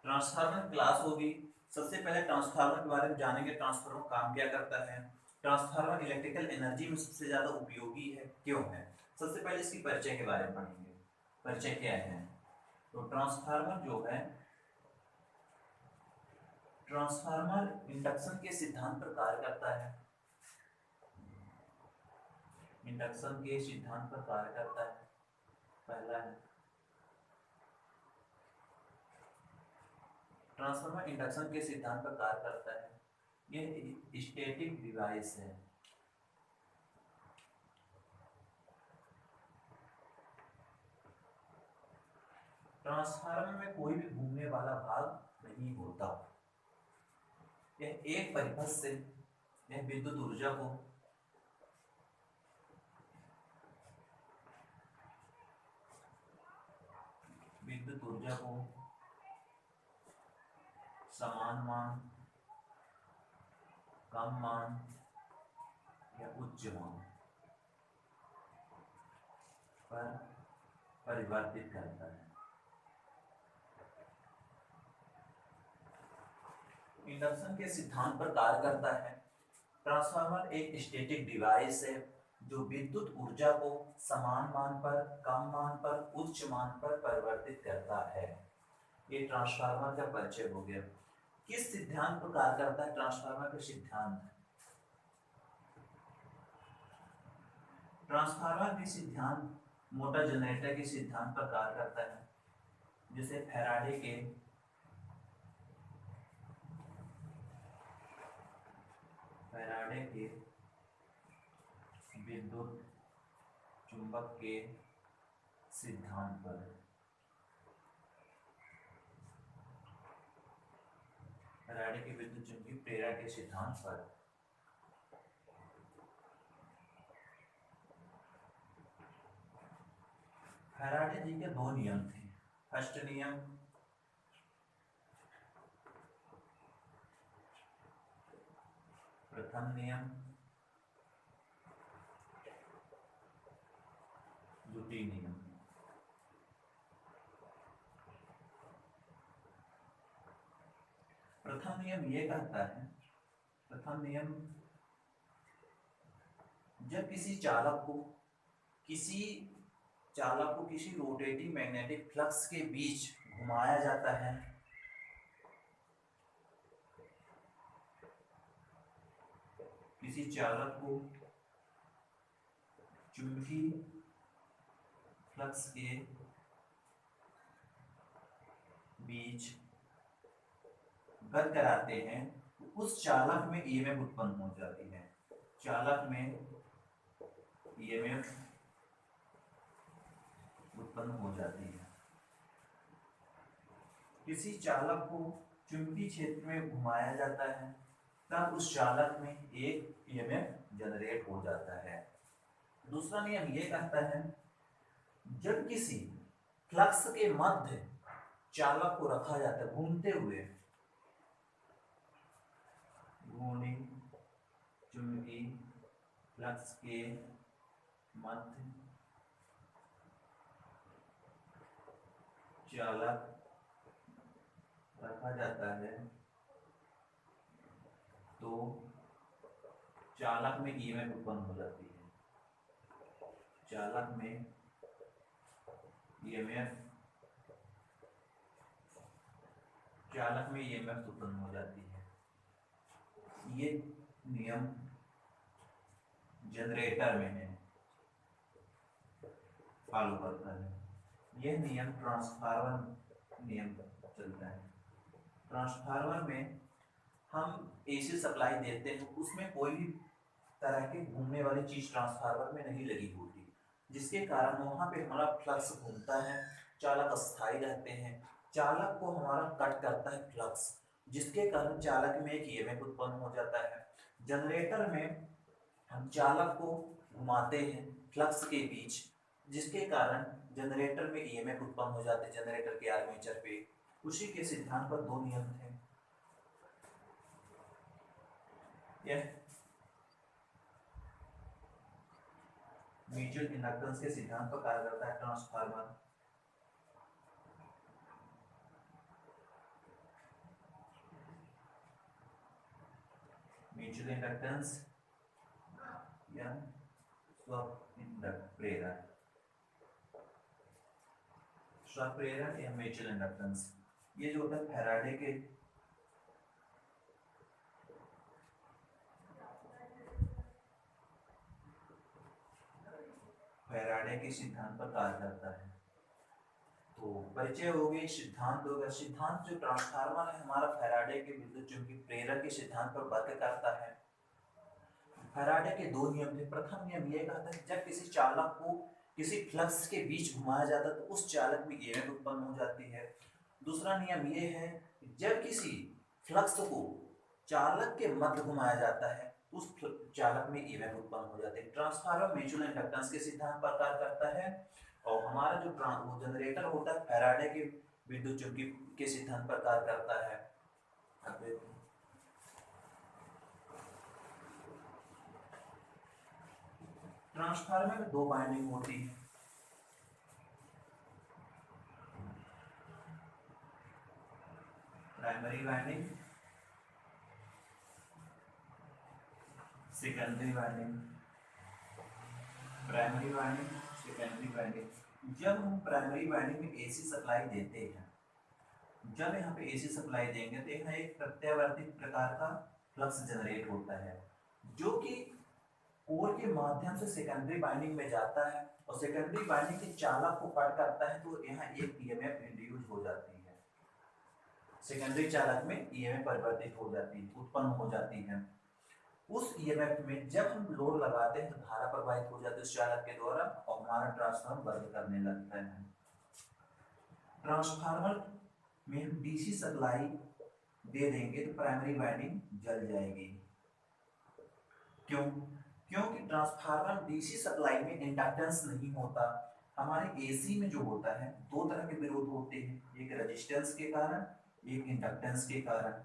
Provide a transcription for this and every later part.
Transformer class होगी। सबसे पहले ट्रांसफार्मर के बारे में जानेंगे, ट्रांसफार्मर काम क्या करता है। ट्रांसफार्मर इलेक्ट्रिकल एनर्जी में सबसे ज्यादा उपयोगी है, क्यों है। सबसे पहले इसकी परिचय के बारे में पढ़ेंगे। परिचय क्या है, तो ट्रांसफार्मर जो है, ट्रांसफार्मर इंडक्शन के सिद्धांत पर कार्य करता है। इंडक्शन के सिद्धांत पर कार्य करता है, पहला है। ट्रांसफार्मर इंडक्शन के सिद्धांत पर कार्य करता है। ये स्टैटिक डिवाइस है। ट्रांसफार्मर में कोई भी घूमने वाला भाग नहीं होता। यह एक परिपथ से यह विद्युत ऊर्जा को समान मान, कम मान या उच्च मान पर परिवर्तित करता है। इंडक्शन के सिद्धांत पर कार्य करता है। ट्रांसफार्मर एक स्टैटिक डिवाइस है जो विद्युत ऊर्जा को समान मान पर, कम मान पर, उच्च मान पर परिवर्तित करता है। ये ट्रांसफार्मर का परिचय हो गया। किस सिद्धांत पर कार्य करता है ट्रांसफार्मर का सिद्धांत। ट्रांसफार्मर के सिद्धांत मोटर जनरेटर के सिद्धांत पर कार्य करता है, जिसे फैराडे के विद्युत चुंबक के सिद्धांत पर, फैराडे के विद्युत चुंबकीय प्रेरण के सिद्धांत पर। फैराडे जी के दो नियम थे। फर्स्ट नियम, प्रथम नियम, द्वितीय नियम। प्रथम नियम ये कहता है, प्रथम नियम, जब किसी चालक को किसी रोटेटिंग मैग्नेटिक फ्लक्स के बीच घुमाया जाता है, किसी चालक को चुंबकीय फ्लक्स के बीच गति कराते हैं, तो उस चालक में ईएमएफ उत्पन्न हो जाती है। चालक में ईएमएफ उत्पन्न हो जाती है। किसी चालक को चुंबकीय क्षेत्र में घुमाया जाता है, तब उस चालक में एक ईएमएफ जनरेट हो जाता है। दूसरा नियम ये कहता है, जब किसी फ्लक्स के मध्य चालक को रखा जाता है, घूमते हुए चुंबकीय फ्लक्स के मध्य चालक रखा जाता है, तो चालक में ईएमएफ उत्पन्न हो जाती है। चालक में ईएमएफ उत्पन्न हो जाती है। ये नियम जनरेटर में है, फॉलो करता है। यह नियम ट्रांसफार्मर नियम चलता है। ट्रांसफार्मर में हम एसी सप्लाई देते हैं, उसमें कोई भी तरह के घूमने वाली चीज ट्रांसफार्मर में नहीं लगी होती, जिसके कारण वहां पे हमारा फ्लक्स घूमता है, चालक अस्थायी रहते हैं, चालक को हमारा कट करता है फ्लक्स, जिसके कारण चालक में एक ईएमएफ उत्पन्न हो जाता है। जनरेटर में हम चालक को घुमाते हैं फ्लक्स के बीच, जिसके कारण जनरेटर में ईएमएफ उत्पन्न हो जाते हैं जनरेटर के आर्मेचर पे। उसी के सिद्धांत पर दो नियम थे। यह म्यूचुअल इंडक्टेंस के सिद्धांत पर कार्य करता है ट्रांसफार्मर। म्यूचुअल इंडक्टेंस या प्रेरण, स्वप्रेरण या म्यूचुअल इंडक्टेंस। ये जो होता है फैराडे के सिद्धांत पर कार्य करता है। तो परिचय हो गई, सिद्धांत होगा। सिद्धांत जो ट्रांसफार्मर है हमारा फैराडे के विद्युत चुंबकीय प्रेरक के सिद्धांत पर वर्क करता है। फैराडे के दो नियम थे। प्रथम नियम ये कहता है जब किसी चालक को किसी फ्लक्स के बीच घुमाया जाता है तो उस चालक में ईएमएफ उत्पन्न हो जाती है। दूसरा नियम ये है जब किसी फ्लक्स को चालक के मध्य घुमाया जाता है उस चालक में ईएमएफ उत्पन्न हो जाते हैं। ट्रांसफार्मर म्यूचुअल इंडक्टेंस के सिद्धांत पर कार्य करता है और हमारा जो जनरेटर होता है फैराडे के विद्युत चुंबकीय के सिद्धांत पर कार्य करता है। ट्रांसफार्मर में दो वाइंडिंग होती है, primary winding, secondary winding. Primary winding, secondary winding. जब हम प्राइमरी वाइंडिंग में एसी सप्लाई देते हैं, जब यहाँ पे एसी सप्लाई देंगे तो यहाँ एक प्रत्यावर्ती प्रकार का फ्लक्स जनरेट होता है जो कि कोर के माध्यम से सेकेंडरी वाइंडिंग में जाता है और सेकेंडरी वाइंडिंग के चालक को कट करता है तो यहाँ एक ईएमएफ इंड्यूस हो जाती है। सेकेंडरी चालक में ईएमएफ परिवर्तित हो जाती है, उत्पन्न हो जाती है। उस ईएमएफ में जब हम लोड लगाते हैं तो धारा प्रवाहित हो जाती है उस चालक के द्वारा और हमारा ट्रांसफार्मर वर्क करने लगता है। ट्रांसफार्मर में हम डीसी सप्लाई दे देंगे तो प्राइमरी वाइंडिंग जल जाएगी। क्यों? क्योंकि ट्रांसफार्मर डीसी सप्लाई में इंडक्टेंस नहीं होता। हमारे एसी में जो होता है दो तरह के विरोध होते हैं, एक रेजिस्टेंस के कारण, एक इंडक्टेंस के कारण।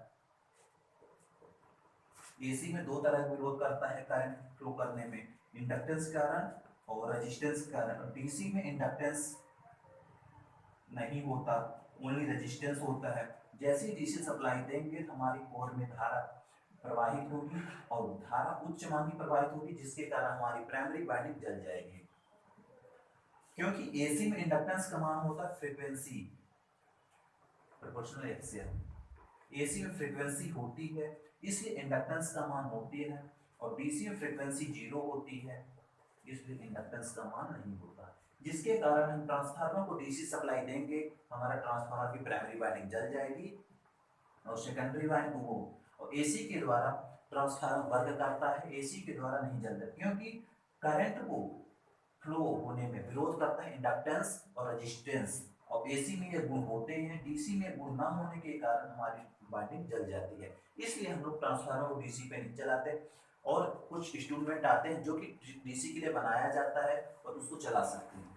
एसी में दो तरह का विरोध करता है करंट फ्लो करने में, इंडक्टेंस के कारण और रेजिस्टेंस के कारण। डीसी में इंडक्टेंस नहीं होता, ओनली रेजिस्टेंस होता है। जैसे ही डीसी सप्लाई देंगे हमारी कोर में धारा प्रवाहित होगी और धारा उच्च मान की प्रवाहित होगी जिसके कारण हमारी प्राइमरी वाइंडिंग जल जाएगी। क्योंकि एसी में इंडक्टेंस का मान होता है फ्रीक्वेंसी प्रोपोर्शनल एक्सियल। एसी में फ्रीक्वेंसी होती है इसलिए इंडक्टेंस का मान होती है और डीसी में फ्रीक्वेंसी 0 होती है इसलिए इंडक्टेंस का मान नहीं होता, जिसके कारण हम ट्रांसफार्मर को डीसी सप्लाई देंगे हमारा ट्रांसफार्मर की प्राइमरी वाइंडिंग जल जाएगी और सेकेंडरी वाइंडिंग हो। और एसी के द्वारा ट्रांसफार्मर वर्क करता है, एसी के द्वारा नहीं जलता क्योंकि करंट को फ्लो होने में विरोध करता है इंडक्टेंस और रेजिस्टेंस और एसी में ये गुण होते हैं, डीसी में गुण ना होने के कारण हमारी वाइंडिंग जल जाती है। इसलिए हम लोग ट्रांसफार्मर को डीसी पे नहीं चलाते और कुछ इंस्ट्रूमेंट आते हैं जो कि डीसी के लिए बनाया जाता है और उसको चला सकते हैं।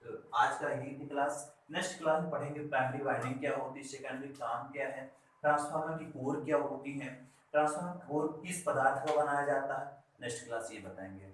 तो आज का यही थी क्लास। नेक्स्ट क्लास में पढ़ेंगे प्राइमरी वाइंडिंग क्या होती है, सेकेंडरी काम क्या है, ट्रांसफार्मर की कोर क्या होती है, ट्रांसफार्मर कोर किस पदार्थ का बनाया जाता है। नेक्स्ट क्लास ये बताएंगे।